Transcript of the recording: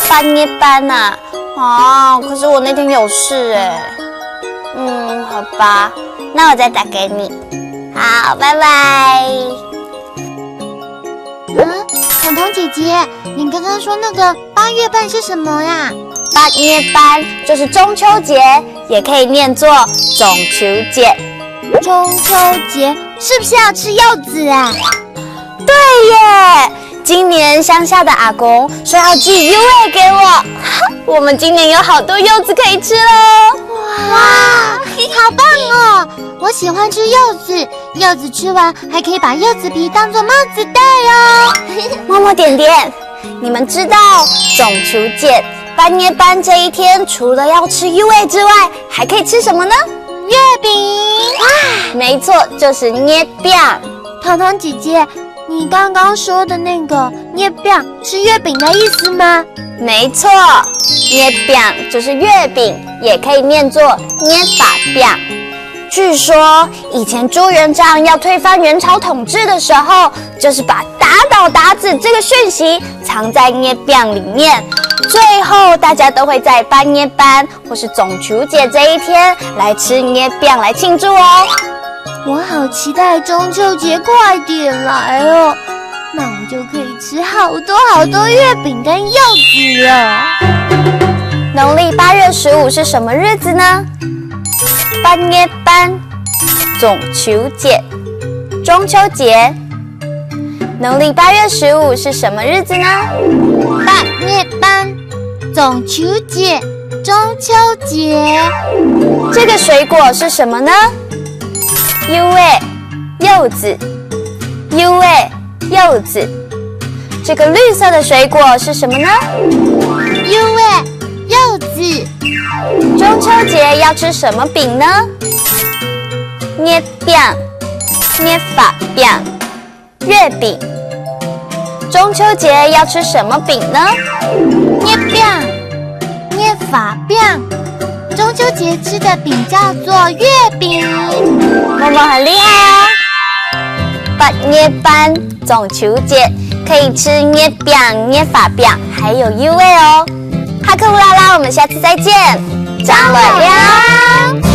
办捏班啊？可是我那天有事哎。好吧，那我再打给你。好，拜拜。彤彤姐姐，你刚刚说那个8月半是什么呀？办捏班就是中秋节，也可以念作中秋节。中秋节是不是要吃柚子啊？对耶！今年乡下的阿公说要寄柚子给我，我们今年有好多柚子可以吃喽！哇，好棒哦！我喜欢吃柚子，柚子吃完还可以把柚子皮当做帽子戴哦。摸摸点点，你们知道中秋节办捏班这一天，除了要吃柚子之外，还可以吃什么呢？月饼。没错，就是捏饼。彤彤姐姐，你刚刚说的那个捏饼是月饼的意思吗？没错，捏饼就是月饼，也可以念作捏法饼。据说以前朱元璋要推翻元朝统治的时候，就是把打倒鞑子这个讯息藏在捏饼里面，最后大家都会在办捏班或是中秋节这一天来吃捏饼来庆祝哦。我好期待中秋节快点来哦，那我就可以吃好多好多月饼跟柚子了。农历8月15是什么日子呢？办捏班、中秋节、中秋节。农历8月15是什么日子呢？办捏班、中秋节、中秋节。这个水果是什么呢？柚子，柚子。这个绿色的水果是什么呢？柚子。中秋节要吃什么饼呢？捏饼、捏法饼、月饼。中秋节要吃什么饼呢？捏饼、捏法饼。中秋节吃的饼叫做月饼。默默很厉害哦！办捏班、中秋节可以吃捏饼、捏法饼，还有柚子哦。哈克乌拉拉，我们下次再见，张伟亮。